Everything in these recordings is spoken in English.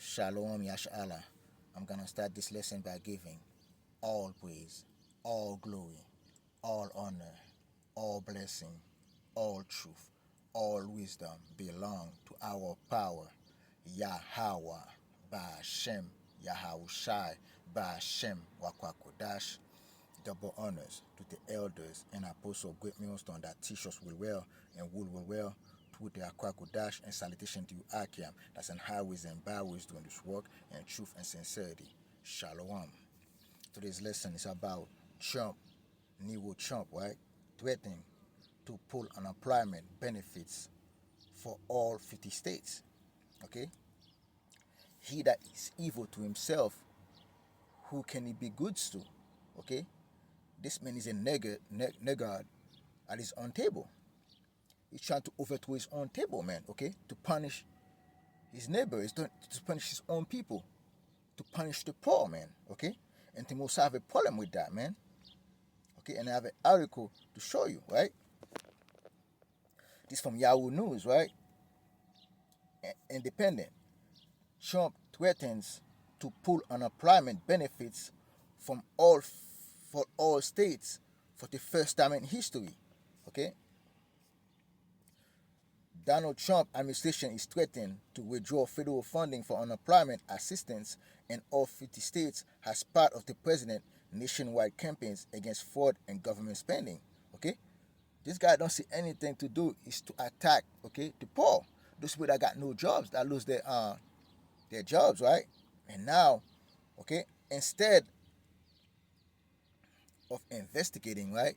Shalom Yashala. I'm gonna start this lesson by giving all praise, all glory, all honor, all blessing, all truth, all wisdom belong to our power, Yahweh, Ba'Shem, Yahushai, Ba'Shem, Wakwakodash. Double honors to the elders and apostles of Great Millstone that teach us well and will well to the Akwakodash, and salutation to you, Akiam, that's in highways and byways doing this work and truth and sincerity. Shalom. Today's lesson is about Trump, Nero Trump, right? Threatening to pull unemployment benefits for all 50 states. Okay? He that is evil to himself, who can he be good to? Okay? This man is a niggard at his own table. He's trying to overthrow his own table, man, okay? To punish his neighbor, to punish his own people, to punish the poor, man, okay? And Timos have a problem with that, man. Okay, and I have an article to show you, right? This from Yahoo News, right? Independent. Trump threatens to pull unemployment benefits from all states for the first time in history. Okay? Donald Trump administration is threatening to withdraw federal funding for unemployment assistance in all 50 states as part of the president's nationwide campaigns against fraud and government spending. Okay? This guy don't see anything to do is to attack, okay, the poor. Those people that got no jobs, that lose their jobs, right? And now, okay, instead of investigating, right?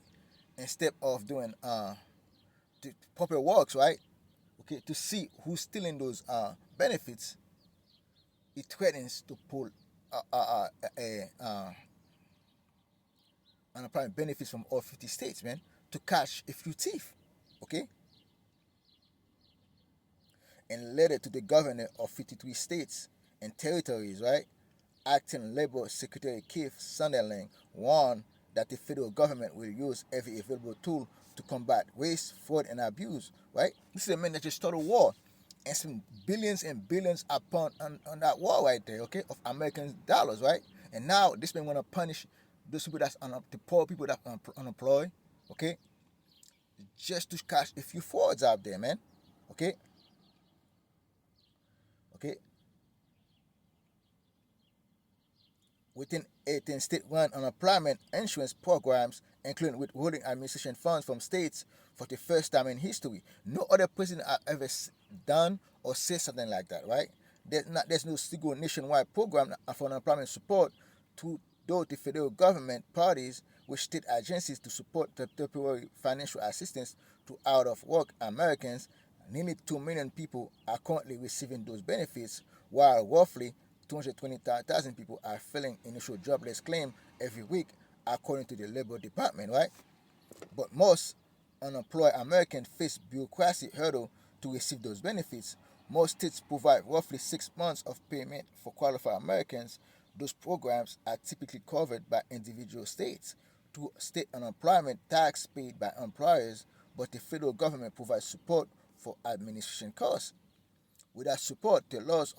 Instead of doing the proper works, right? Okay, to see who's stealing those benefits, it threatens to pull unemployment benefits from all 50 states, man, to catch a few thief, okay? And letter to the governor of 53 states and territories, right? Acting Labor Secretary Keith Sunderland warned that the federal government will use every available tool to combat waste, fraud, and abuse, right? This is a man that just started a war and spent billions and billions upon on that war right there, okay, of American dollars, right? And now this man want to punish those people that's the poor people that are unemployed, okay, just to catch a few frauds out there, man, okay, okay. Within 18 state-run unemployment insurance programs, including withholding administration funds from states for the first time in history. No other president has ever done or said something like that, right? There's no single nationwide program for unemployment support to though the federal government parties with state agencies to support the temporary financial assistance to out-of-work Americans. Nearly 2 million people are currently receiving those benefits, while roughly 220,000 people are filing initial jobless claim every week, according to the Labor Department, right? But most unemployed Americans face bureaucracy hurdle to receive those benefits. Most states provide roughly 6 months of payment for qualified Americans. Those programs are typically covered by individual states through state unemployment tax paid by employers, but the federal government provides support for administration costs. Without support, the loss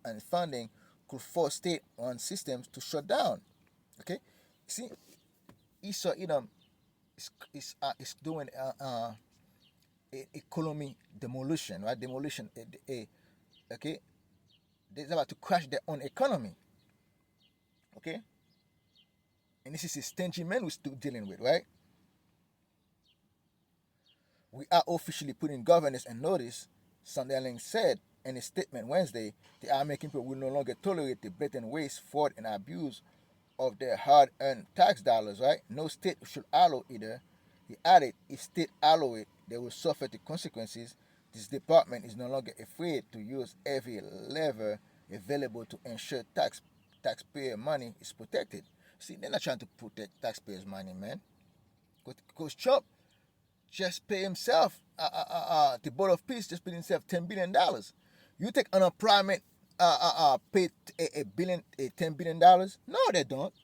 and funding could force state-run systems to shut down. Okay, see, Esau Edom is doing economy demolition, right? Demolition, okay. They're about to crash their own economy. Okay, and this is a stingy man we're still dealing with, right? We are officially putting governors on notice, Sunderland said in a statement Wednesday. The American people will no longer tolerate the blatant waste, fraud, and abuse of their hard-earned tax dollars, right? No state should allow either. He added, if states allow it, they will suffer the consequences. This department is no longer afraid to use every lever available to ensure taxpayer money is protected. See, they're not trying to protect taxpayers' money, man. Because Trump just pay himself, the Board of Peace just paid himself $10 billion. You take unemployment, pay $10 billion? No, they don't.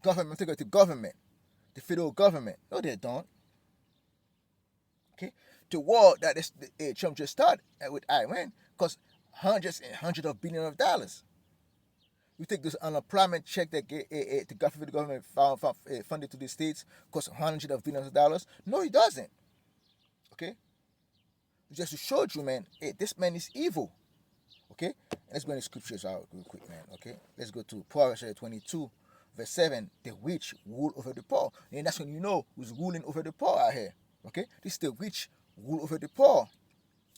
Government, take it to government, the federal government. No, they don't. Okay, the war that Trump just started with Iran, because hundreds and hundreds of billions of dollars. You take this unemployment check that the government funded to the states costs hundreds of billions of dollars. No, it doesn't. Okay, just to show you, man, hey, this man is evil. Okay, let's go into scriptures out real quick, man. Okay, let's go to Proverbs 22, verse 7. The rich rule over the poor, and that's when you know who's ruling over the poor out here. Okay, this is the rich rule over the poor,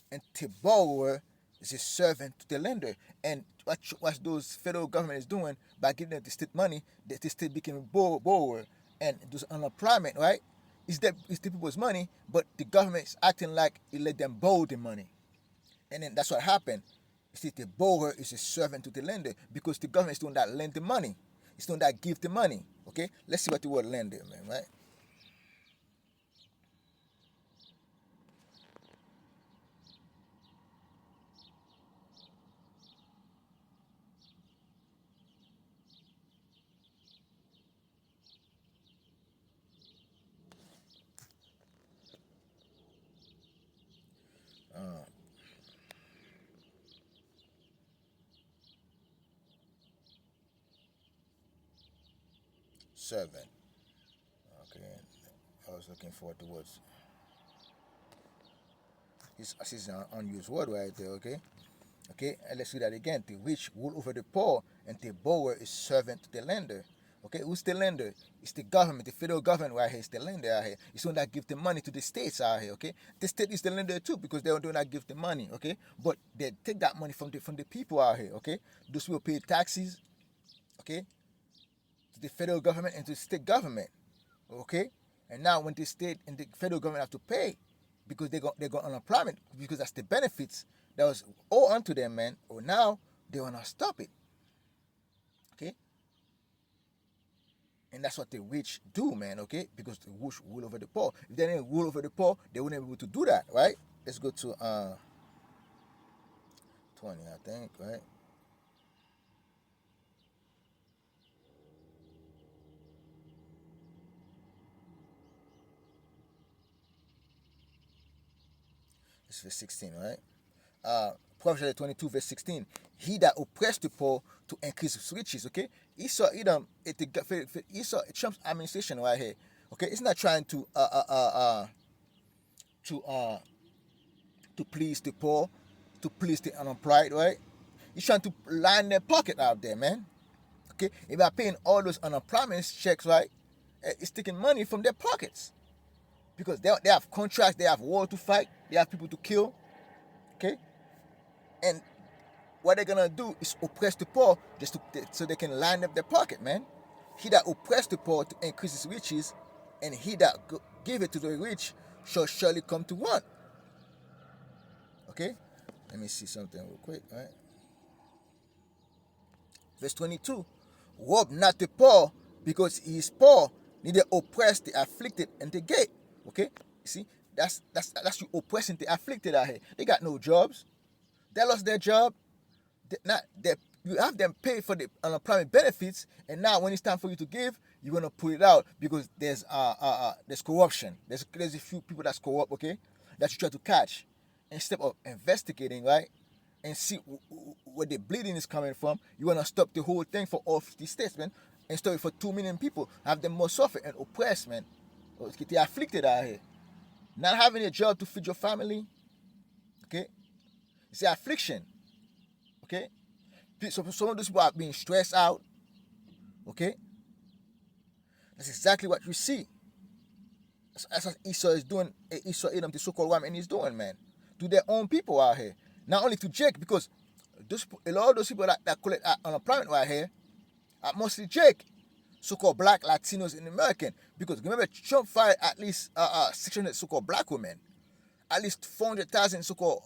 and the borrower is a servant to the lender. And what those federal government is doing by giving them the state money, the state became a borrower, and those unemployment, right? It's the people's money, but the government is acting like it let them borrow the money, and then that's what happened. You see, the borrower is a servant to the lender because the government is doing that lend the money. It's doing that give the money. Okay, let's see what the word lender, man, right? 7. Okay, I was looking for the words. This is an unused word right there. Okay, okay, and let's do that again. The rich rule over the poor, and the borrower is servant to the lender. Okay, who's the lender? It's the government, the federal government right here. It's the lender out here. It's the one that give the money to the states out here. Okay, the state is the lender too because they do not give the money. Okay, but they take that money from the people out here. Okay, those people pay taxes. Okay, to the federal government and to the state government. Okay, and now when the state and the federal government have to pay because they got unemployment because that's the benefits that was all onto them, man. Or now they wanna stop it. Okay, and that's what the rich do, man. Okay, because the rich rule over the poor. If they didn't rule over the poor, they wouldn't be able to do that, right? Let's go to 20, I think, right? It's verse 16, right? Proverbs 22, verse 16. He that oppressed the poor to increase his riches, okay? Esau, Trump's administration right here, okay? It's not trying to to please the poor, to please the unemployed, right? He's trying to line their pocket out there, man. Okay? If they're paying all those unemployment checks, right? It's taking money from their pockets. Because they have contracts, they have war to fight, they have people to kill. Okay? And what they're gonna do is oppress the poor so they can line up their pocket, man. He that oppressed the poor to increase his riches, and he that give it to the rich shall surely come to want. Okay? Let me see something real quick, all right? Verse 22. Rob not the poor because he is poor, neither oppress the afflicted and the gate. Okay? You see? That's you oppressing the afflicted out here. They got no jobs. They lost their job. You have them pay for the unemployment benefits, and now when it's time for you to give, you're gonna put it out because there's corruption. There's a few people that's corrupt, okay, that you try to catch instead of investigating, right, and see where the bleeding is coming from. You wanna stop the whole thing for all 50 states, man, and stop it for 2 million people. Have them more suffer and oppressed, man. They afflicted out here, not having a job to feed your family. Okay, it's an affliction. Okay, so some of those people are being stressed out. Okay, that's exactly what you see. That's what Esau is doing. Esau, Edom, the so-called woman, is doing, man, to their own people out here. Not only to Jake, because a lot of those people that collect unemployment right here are mostly Jake, so-called black Latinos and American. Because remember, Trump fired at least 600 so-called black women. At least 400,000 so-called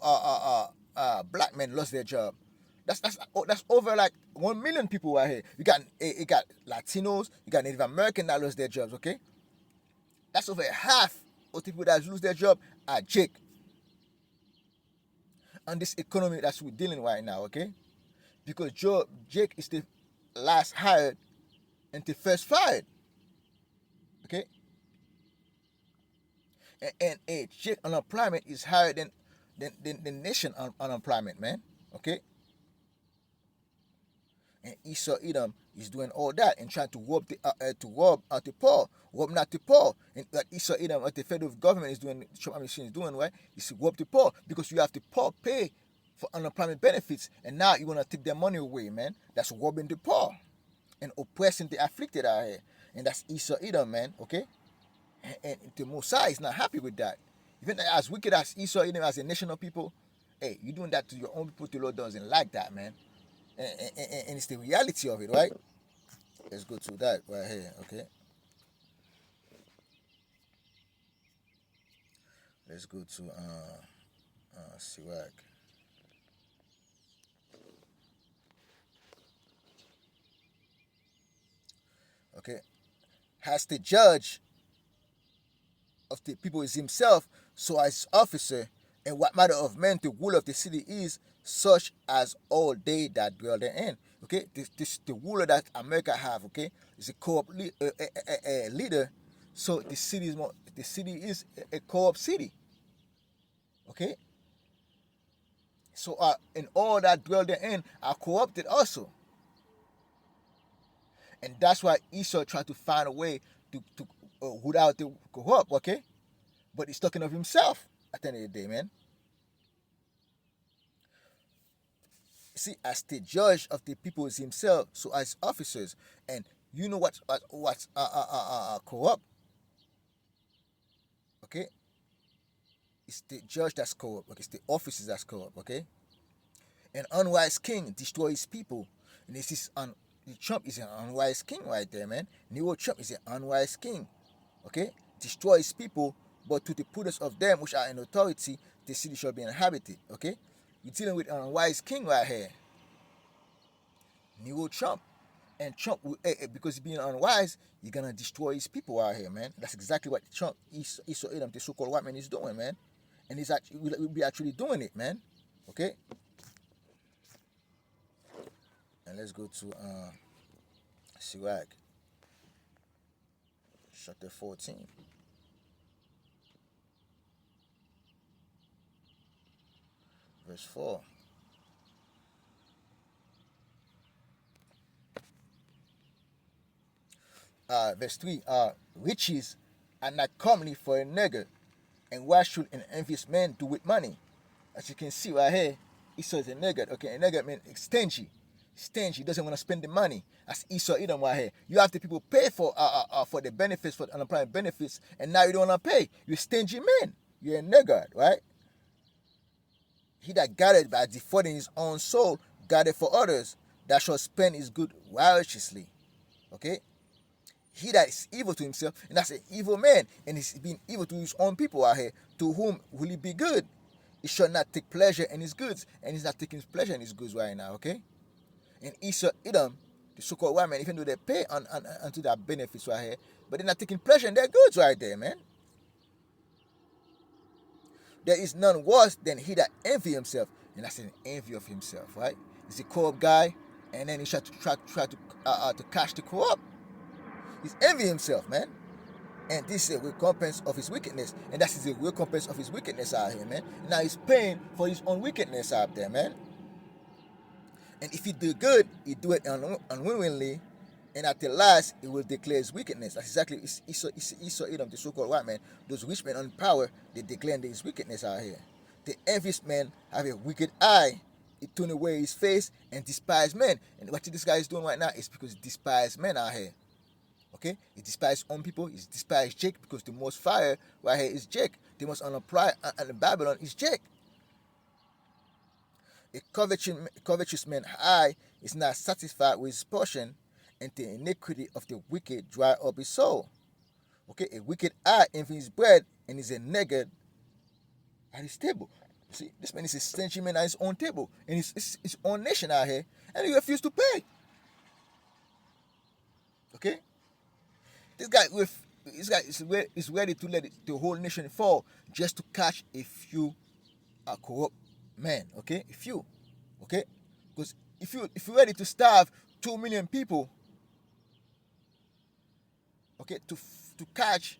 black men lost their job. That's over like 1 million people right here. You got Latinos, you got Native American that lost their jobs. Okay, that's over half of the people that lose their job are Jake. On this economy that we're dealing right now, okay, because Jake is the last hired and the first fired. Okay, and Jake unemployment is higher than the nation unemployment, man. Okay, And Esau Edom is doing all that and trying to rob the poor, rob not the poor. And what Esau Edom, what the federal government is doing, Trump administration is doing, right? Is to rob the poor because you have the poor pay for unemployment benefits, and now you want to take their money away, man. That's robbing the poor and oppressing the afflicted out here. And that's Esau Edom, man, okay? And the Mosai is not happy with that. Even as wicked as Esau Edom as a nation of people, hey, you doing that to your own people, the Lord doesn't like that, man. And it's the reality of it, right? Let's go to that right here, okay? Let's go to Sirach. Okay, has the judge of the people is himself, so as officer, and what matter of men the rule of the city is, such as all they that dwell therein. Okay, this the ruler that America have. Okay, is a co-op leader, so the city is a co-op city. Okay, so and all that dwell therein are co-opted also. And that's why Esau tried to find a way to root out the co-op, okay? But he's talking of himself at the end of the day, man. See, as the judge of the people is himself, so as officers, and you know what's co-op, okay? It's the judge that's co-op, okay? It's the officers that's co-op, okay? An unwise king destroys people, and this is Trump is an unwise king right there, man. Nero Trump is an unwise king. Okay? Destroys people, but to the prudence of them which are in authority, the city shall be inhabited. Okay? You're dealing with an unwise king right here. Nero Trump. And Trump, because he's being unwise, he's going to destroy his people out here, man. That's exactly what Trump, Esau Edom, the so-called white man, is doing, man. And he's actually, will be actually doing it, man. Okay? And let's go to Sirach, chapter 14. Verse 4. Verse 3. Riches are not comely for a nigger, and what should an envious man do with money? As you can see right here, Esau is a niggard. Okay, a niggard means stingy. Stingy, doesn't want to spend the money. As Esau Edom right here. You have the people pay for the benefits, for the unemployment benefits, and now you don't want to pay. You're a stingy man. You're a niggard, right? He that gathered by defrauding his own soul, gathered for others, that shall spend his good righteously. Okay? He that is evil to himself, and that's an evil man, and he's being evil to his own people out here, to whom will he be good? He shall not take pleasure in his goods, and he's not taking pleasure in his goods right now, okay? And Esau Edom, the so-called white man, even though they pay onto their benefits right here, but they're not taking pleasure in their goods right there, man. There is none worse than he that envy himself, and that's an envy of himself, right? He's a co-op guy, and then he try to catch the co-op. He's envy himself, man. And this is a recompense of his wickedness. And that is a recompense of his wickedness out here, man. Now he's paying for his own wickedness out there, man. And if he do good, he do it unwillingly. And at the last, he will declare his wickedness. That's exactly Esau Edom, the so-called white man. Those rich men on power, they declare his wickedness out here. The envious man have a wicked eye. He turn away his face and despise men. And what this guy is doing right now is because he despise men out here. Okay, he despised own people. He despised Jake because the most fire right here is Jake. The most unapplied in Babylon is Jake. A covetous man eye is not satisfied with his portion, and the iniquity of the wicked dry up his soul. Okay, a wicked eye envies his bread and is a niggard at his table. See, this man is a stingy man at his own table and his own nation out here, and he refused to pay. Okay. This guy is ready to let the whole nation fall just to catch a few corrupt men, okay? A few, okay? Because if you're ready to starve 2 million people, okay, to catch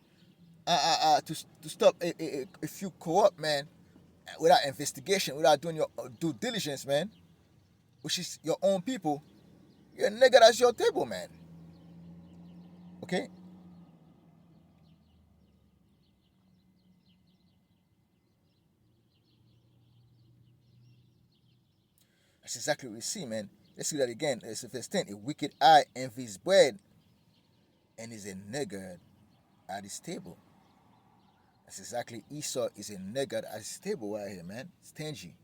to stop a few corrupt men without investigation, without doing your due diligence, man, which is your own people, You're a nigga that's your table, man. Okay? That's exactly what we see, man. Let's see that again. It's verse 10. A wicked eye envies bread and is a niggard at his table. That's exactly Esau is a niggard at his table right here, man. Stingy.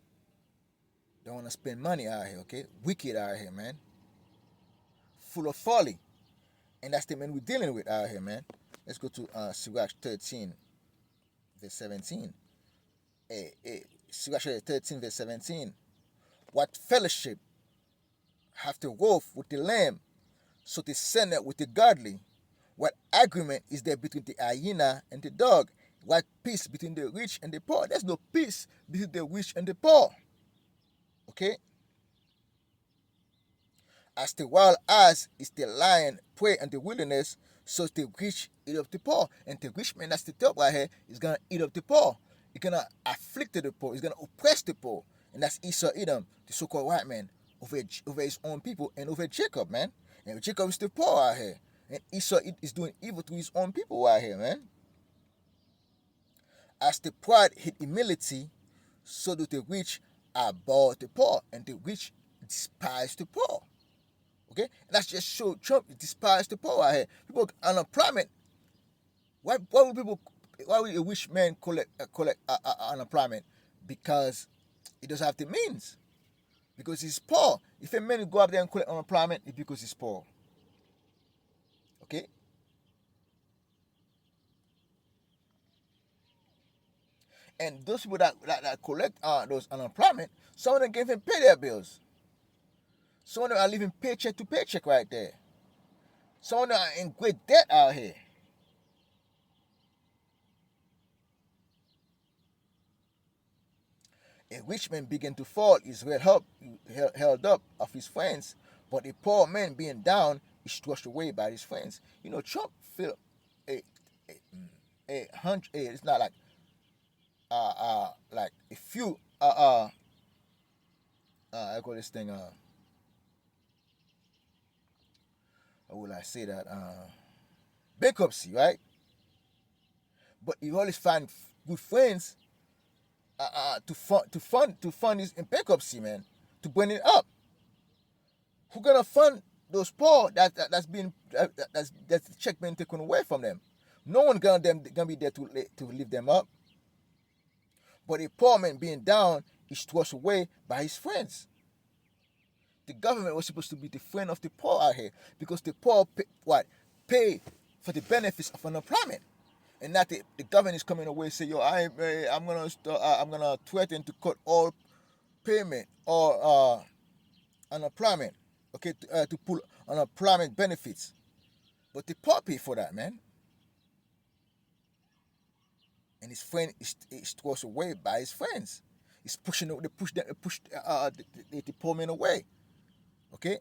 Don't want to spend money out here, okay? Wicked out here, man. Full of folly. And that's the man we're dealing with out here, man. Let's go to Sirach 13, verse 17. Sirach 13, verse 17. What fellowship hath the wolf with the lamb, so the sinner with the godly? What agreement is there between the hyena and the dog? What peace between the rich and the poor? There's no peace between the rich and the poor. Okay? As the wild ass is the lion prey in the wilderness, so the rich eat up the poor. And the rich man that's the top right here is gonna eat up the poor. He's gonna afflict the poor. He's gonna oppress the poor. And that's Esau Edom, the so-called white man, over his own people and over Jacob, man. And Jacob is the poor out here. And Esau is doing evil to his own people out here, man. As the proud hate humility, so do the rich abhor the poor, and the rich despise the poor. Okay, and that's just show Trump despise the poor out here. People unemployment. Why would people? Why would a rich man collect unemployment? Because he doesn't have the means. Because he's poor. If a man go up there and collect unemployment, it's because he's poor. Okay. And those people that collect those unemployment, some of them can't even pay their bills. Some of them are living paycheck to paycheck right there. Some of them are in great debt out here. A rich man begin to fall is held up of his friends, but a poor man being down is thrust away by his friends. You know, Trump feel a hundred. It's not like a few. I call this thing. How will I say that? Bankruptcy, right? But he always find good friends to fund his bankruptcy, man, to bring it up. Who gonna fund those poor that's the check being taken away from them? No one gonna be there to lift them up. But a poor man being down is thrust away by his friends. The government was supposed to be the friend of the poor out here, because the poor pay for the benefits of unemployment. And not the government is coming away and say, yo, I'm gonna threaten to cut all payment or unemployment, okay, to pull unemployment benefits. But the poor pay for that, man. And his friend is thrust away by his friends. He's push the poor man away. Okay,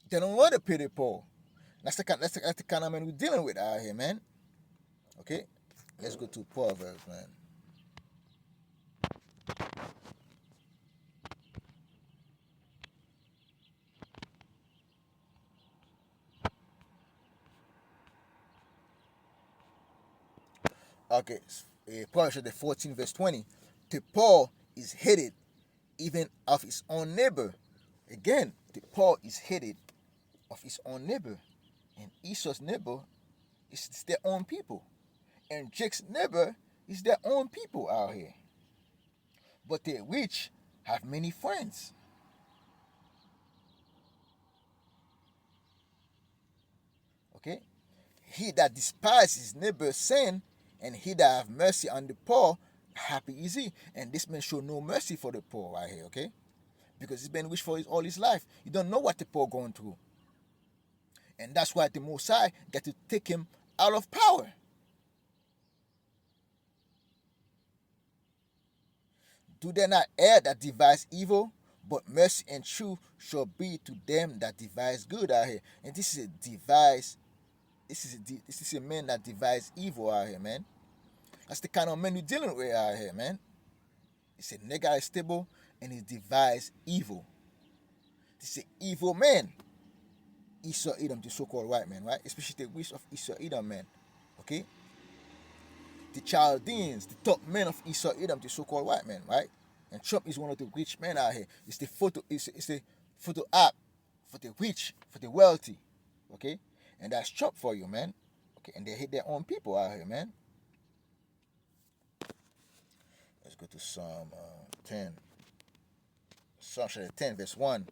they don't want to pay the poor. That's the kind of man we're dealing with out here, man. Okay, let's go to Proverbs, man. Okay, Proverbs the 14 verse 20. The poor is hated even of his own neighbor. Again, the poor is hated of his own neighbor. And Esau's neighbor is their own people. And Jake's neighbor is their own people out here. But the rich have many friends. Okay? He that despises his neighbor's sin, and he that have mercy on the poor, happy is he. And this man show no mercy for the poor right here, okay? Because he's been rich for all his life. You don't know what the poor going through. And that's why the Most High got to take him out of power. Do they not err that devise evil? But mercy and truth shall be to them that devise good out here. And this is a man that devise evil out here, man. That's the kind of man we're dealing with out here, man. It's a nigger is stable and he devise evil. This is an evil man. Esau Edom, the so-called white man, right? Especially the wish of Esau Edom, man. Okay? The Chaldeans, the top men of Esau Edom, the so-called white man, right? And Trump is one of the rich men out here. It's the photo app for the rich, for the wealthy. Okay? And that's Trump for you, man. Okay, and they hate their own people out here, man. Let's go to Psalm 10. Psalm 10, verse 1.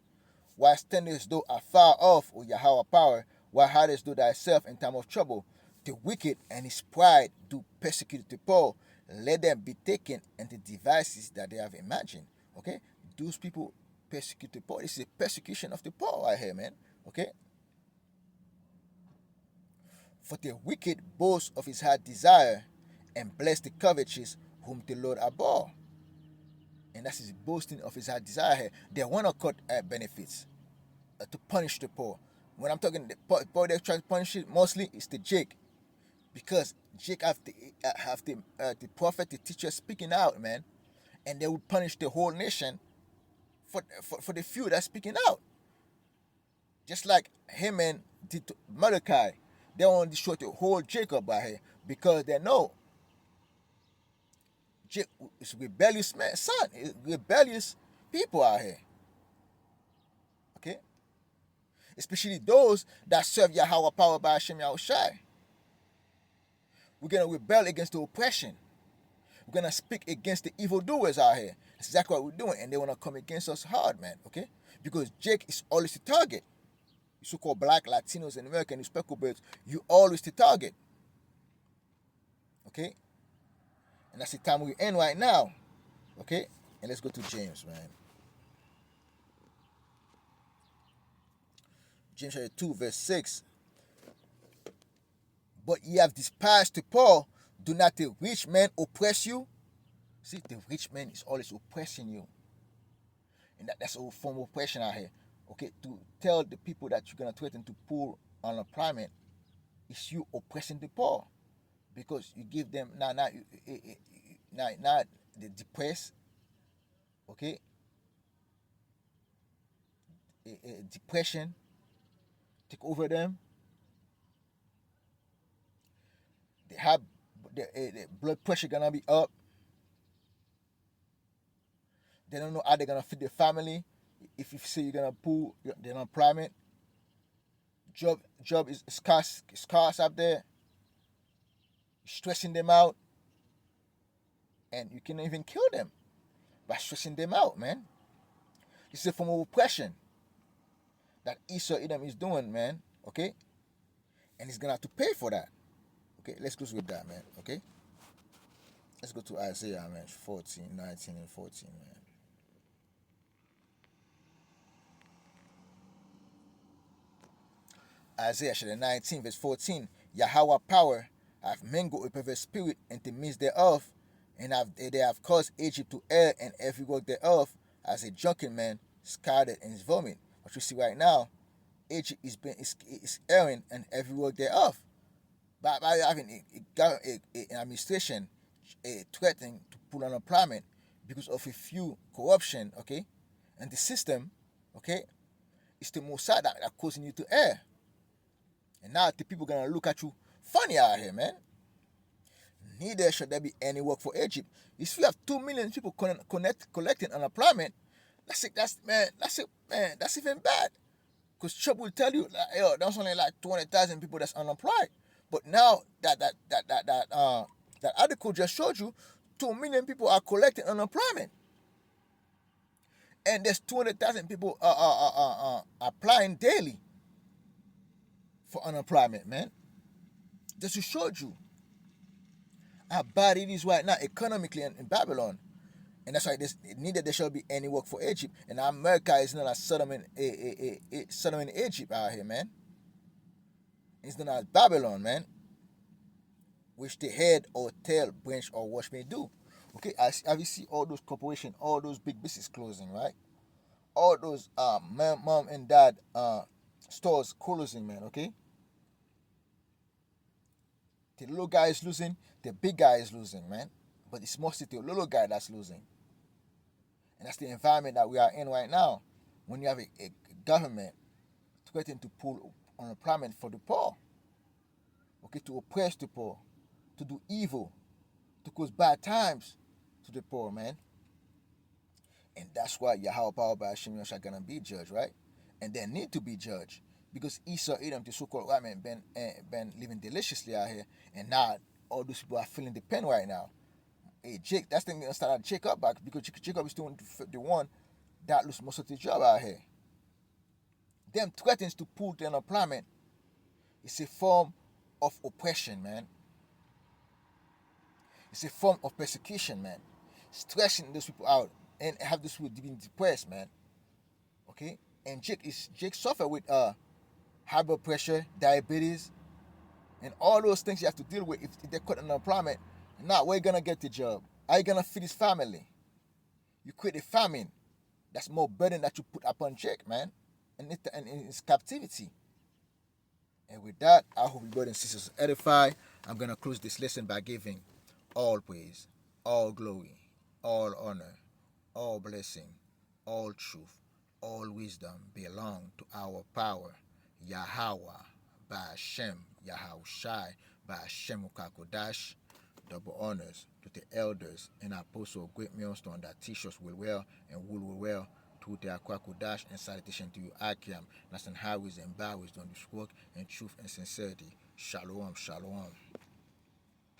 Why standest thou afar off, O Yahweh power? Why hidest thou thyself in time of trouble? The wicked and his pride do persecute the poor. Let them be taken into devices that they have imagined. Okay? Those people persecute the poor. This is a persecution of the poor right here, man. Okay? For the wicked boasts of his heart desire, and bless the covetous whom the Lord abhor. And that's his boasting of his heart desire here. They want to cut benefits to punish the poor. When I'm talking the poor, they try to punish it mostly, it's the Jake. Because Jake have the prophet, the teacher speaking out, man. And they would punish the whole nation for the few that's speaking out. Just like Haman did to Mordecai. They want to destroy the whole Jacob right here because they know Jacob is rebellious man, son, rebellious people out here. Okay? Especially those that serve Yahweh power by Hashem Yahushai. We're going to rebel against the oppression. We're going to speak against the evildoers out here. That's exactly what we're doing. And they want to come against us hard, man. Okay? Because Jake is always the target. You so-called black, Latinos, and American specklebirds, you always the target. Okay? And that's the time we're in right now. Okay? And let's go to James, man. James chapter 2, verse 6. But ye have despised the poor. Do not the rich man oppress you? See, the rich man is always oppressing you. And that's a form of oppression out here. Okay, to tell the people that you're going to threaten to pull unemployment is you oppressing the poor. Because you give them, now the depressed, okay, depression take over them. They have the blood pressure going to be up. They don't know how they're going to feed their family. If you say you're gonna pull the unemployment, job is scarce up there, stressing them out, and you can even kill them by stressing them out, man. This is a form of oppression that Esau Edom is doing, man. Okay, and he's gonna have to pay for that. Okay, let's go with that, man. Okay, let's go to Isaiah, man, 14, 19, and 14, man. Isaiah chapter 19, verse 14. Yahweh power have mingled a perverse spirit into the midst thereof, and they have caused Egypt to err, and every work thereof, as a drunken man scattered in his vomit. What you see right now, Egypt is erring, and every work thereof. By having an administration threatening to pull unemployment because of a few corruption, okay, and the system, okay, it's the Mossad that causing you to err. And now the people gonna look at you funny out here, man. Neither should there be any work for Egypt. If you have 2 million people collecting unemployment, that's even bad. Because Trump will tell you, like, yo, there's only like 200,000 people that's unemployed. But now that article just showed you, 2 million people are collecting unemployment, and there's 200,000 people applying daily for unemployment, man. Just to show you how bad it is right now economically in Babylon. And that's why neither there shall be any work for Egypt. And America is not as Sodom and Egypt out here, man. It's not as Babylon, man, which the head or tail, branch or watch may do. Okay, as you see all those corporations, all those big business closing, right? All those mom and dad stores closing, man, okay? The little guy is losing, the big guy is losing, man. But it's mostly the little guy that's losing. And that's the environment that we are in right now. When you have a government threatening to pull unemployment for the poor. Okay, to oppress the poor, to do evil, to cause bad times to the poor, man. And that's why Yahweh Power by Hashem are gonna be judged, right? And they need to be judged. Because Esau, Edom, the so-called white man, been living deliciously out here, and now all those people are feeling the pain right now. Hey, Jake, that's the thing gonna start at Jacob back, because Jacob is the one that lose most of the job out here. Them threatens to pull the unemployment. It's a form of oppression, man. It's a form of persecution, man. Stressing those people out and have those people being depressed, man. Okay? And Jake suffer with high blood pressure, diabetes, and all those things you have to deal with if they cut unemployment. Now, where you gonna get the job? How you gonna feed his family? You create a famine. That's more burden that you put upon Jake, man. And in his captivity. And with that, I hope you brothers and sisters edify. I'm gonna close this lesson by giving all praise, all glory, all honor, all blessing, all truth, all wisdom belong to our power, Yahweh, by Hashem, Yahushai, by Hashem Ukakodash. Double honors to the elders and apostles of great millstone that teach us will well and will well to their Kwakodash, and salutation to you, Akiam, that's in highways and byways doing this work in truth and sincerity. Shalom, shalom.